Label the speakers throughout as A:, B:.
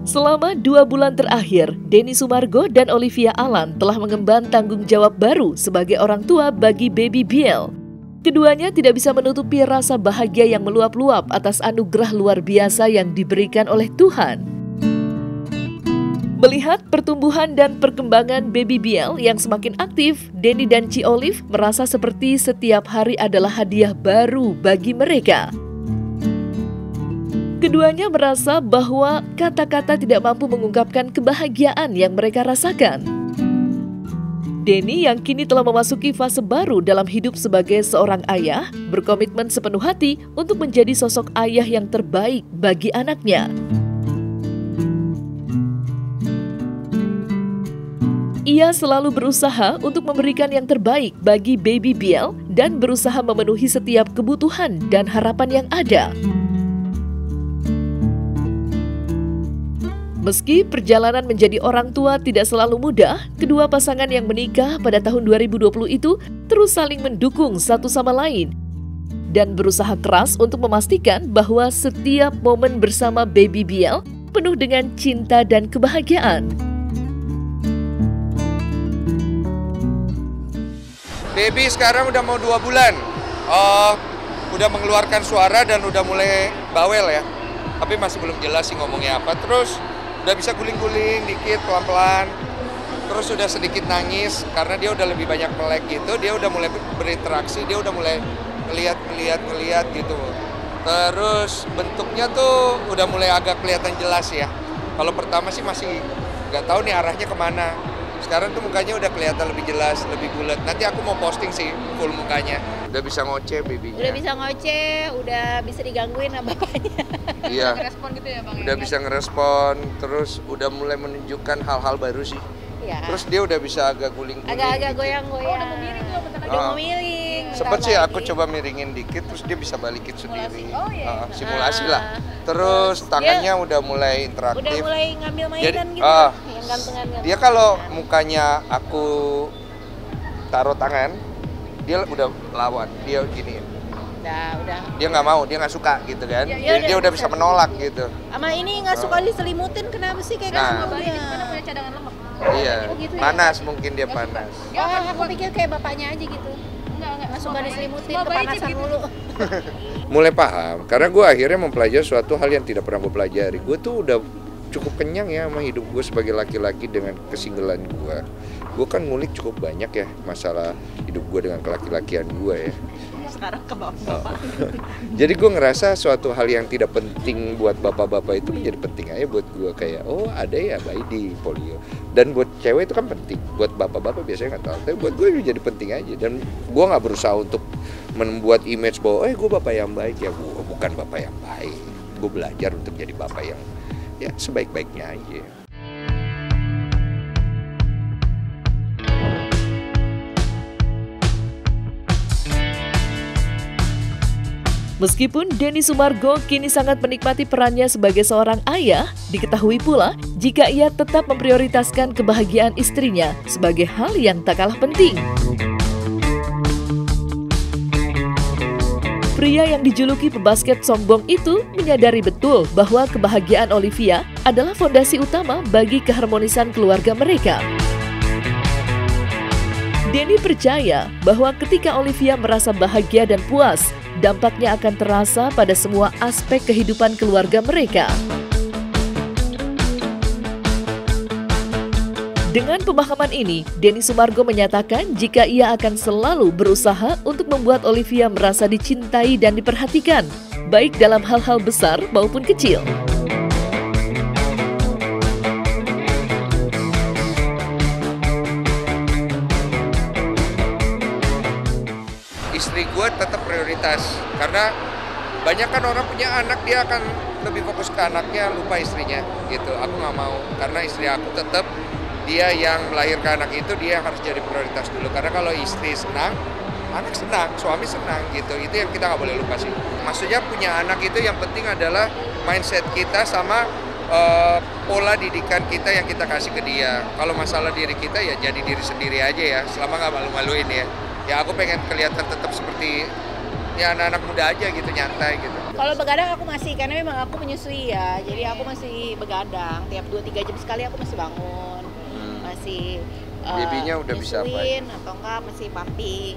A: Selama 2 bulan terakhir, Denny Sumargo dan Olivia Alan telah mengemban tanggung jawab baru sebagai orang tua bagi baby Biel. Keduanya tidak bisa menutupi rasa bahagia yang meluap-luap atas anugerah luar biasa yang diberikan oleh Tuhan. Melihat pertumbuhan dan perkembangan baby Biel yang semakin aktif, Denny dan Ci Olive merasa seperti setiap hari adalah hadiah baru bagi mereka. Keduanya merasa bahwa kata-kata tidak mampu mengungkapkan kebahagiaan yang mereka rasakan. Denny yang kini telah memasuki fase baru dalam hidup sebagai seorang ayah, berkomitmen sepenuh hati untuk menjadi sosok ayah yang terbaik bagi anaknya. Ia selalu berusaha untuk memberikan yang terbaik bagi baby Biel dan berusaha memenuhi setiap kebutuhan dan harapan yang ada. Meski perjalanan menjadi orang tua tidak selalu mudah, kedua pasangan yang menikah pada tahun 2020 itu terus saling mendukung satu sama lain dan berusaha keras untuk memastikan bahwa setiap momen bersama baby Biel penuh dengan cinta dan kebahagiaan.
B: Baby sekarang udah mau 2 bulan, udah mengeluarkan suara dan udah mulai bawel ya, tapi masih belum jelas sih ngomongnya apa. Terus udah bisa guling-guling dikit pelan-pelan, terus udah sedikit nangis karena dia udah lebih banyak melek gitu, dia udah mulai berinteraksi, dia udah mulai ngeliat gitu. Terus bentuknya tuh udah mulai agak kelihatan jelas ya. Kalau pertama sih masih nggak tahu nih arahnya kemana. Sekarang tuh mukanya udah kelihatan lebih jelas, lebih bulat. Nanti aku mau posting sih full mukanya. Udah bisa ngoceh babynya.
C: Udah bisa ngoceh, udah bisa digangguin sama bapaknya.
B: Iya.
C: Ngerespon gitu ya Bang?
B: Udah bisa ngerespon, terus udah mulai menunjukkan hal-hal baru sih.
C: Iya.
B: Terus dia udah bisa agak guling-guling.
C: Agak-agak
B: gitu.
C: goyang-goyang. Udah mau miring juga bentar lagi. Udah mau miring.
B: Sempet sih aku coba miringin dikit, terus dia bisa balikin sendiri.
C: Oh iya.
B: Simulasi lah. Terus tangannya udah mulai interaktif.
C: Udah mulai ngambil mainan
B: jadi,
C: gitu. Yang gantengan.
B: Dia kalau mukanya aku taruh tangan, dia udah lawan, dia gini.
C: Udah.
B: Dia nggak mau, dia nggak suka gitu kan.
C: Ya,
B: dia udah bisa menolak gitu.
C: Sama ini nggak suka diselimutin, kenapa sih kayak
B: Nah.
C: gitu? Karena punya cadangan lemak.
B: Iya,
C: gitu ya?
B: panas mungkin dia panas.
C: Aku pikir kayak bapaknya aja gitu. Nggak suka diselimutin, kepanasan mulu.
B: Mulai paham, karena gue akhirnya mempelajari suatu hal yang tidak pernah gue pelajari. Gue tuh udah cukup kenyang ya sama hidup gue sebagai laki-laki dengan kesinggelan gue. Gue kan ngulik cukup banyak ya masalah hidup gue dengan kelaki-lakian gue ya.
C: Sekarang ke bapak.
B: Jadi gue ngerasa suatu hal yang tidak penting buat bapak-bapak itu menjadi penting aja buat gue. Kayak ada ya bayi di polio. Dan buat cewek itu kan penting. Buat bapak-bapak biasanya nggak tahu. Tapi buat gue itu jadi penting aja. Dan gue nggak berusaha untuk membuat image bahwa gue bapak yang baik. Ya gue bukan bapak yang baik. Gue belajar untuk jadi bapak yang ya sebaik-baiknya aja.
A: Meskipun Denny Sumargo kini sangat menikmati perannya sebagai seorang ayah, diketahui pula jika ia tetap memprioritaskan kebahagiaan istrinya sebagai hal yang tak kalah penting. Pria yang dijuluki pebasket sombong itu menyadari betul bahwa kebahagiaan Olivia adalah fondasi utama bagi keharmonisan keluarga mereka. Denny percaya bahwa ketika Olivia merasa bahagia dan puas, dampaknya akan terasa pada semua aspek kehidupan keluarga mereka. Dengan pemahaman ini, Denny Sumargo menyatakan jika ia akan selalu berusaha untuk membuat Olivia merasa dicintai dan diperhatikan, baik dalam hal-hal besar maupun kecil.
B: Istri gue tetap prioritas karena banyak kan orang punya anak, dia akan lebih fokus ke anaknya, lupa istrinya gitu. Aku nggak mau, karena istri aku tetap dia yang melahirkan anak itu, dia harus jadi prioritas dulu. Karena kalau istri senang, anak senang, suami senang gitu. Itu yang kita nggak boleh lupa sih. Maksudnya punya anak itu yang penting adalah mindset kita sama pola didikan kita yang kita kasih ke dia. Kalau masalah diri kita ya jadi diri sendiri aja ya, selama nggak malu-maluin ya. Ya aku pengen kelihatan tetap seperti ya anak-anak muda aja gitu, nyantai gitu.
C: Kalau begadang aku masih, karena memang aku menyusui ya, jadi aku masih begadang. Tiap 2-3 jam sekali aku masih bangun, masih
B: Babynya udah bisa apa?
C: atau enggak masih pumping.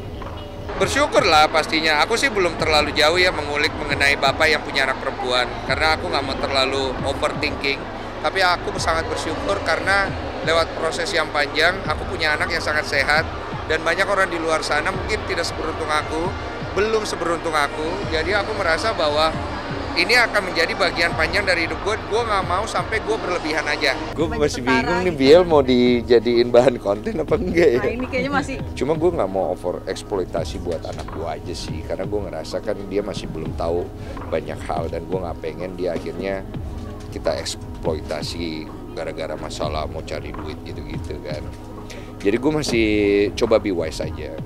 B: Bersyukur lah pastinya. Aku sih belum terlalu jauh ya mengulik mengenai bapak yang punya anak perempuan. Karena aku nggak mau terlalu overthinking. Tapi aku sangat bersyukur karena lewat proses yang panjang, aku punya anak yang sangat sehat. Dan banyak orang di luar sana mungkin tidak seberuntung aku, belum seberuntung aku. Jadi aku merasa bahwa ini akan menjadi bagian panjang dari hidup gue. Gue nggak mau sampai gue berlebihan aja. Gue masih bingung nih Biel mau dijadiin bahan konten apa enggak ya?
D: Nah ini kayaknya masih.
B: Cuma gue nggak mau over eksploitasi buat anak gue aja sih. Karena gue ngerasa kan dia masih belum tahu banyak hal. Dan gue nggak pengen dia akhirnya kita eksploitasi gara-gara masalah mau cari duit gitu-gitu kan. Jadi gue masih coba be wise aja.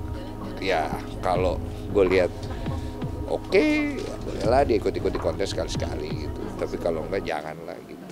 B: Ya kalau gue lihat oke, bolehlah dia ikut-ikut di kontes sekali-sekali gitu. Tapi kalau enggak janganlah gitu.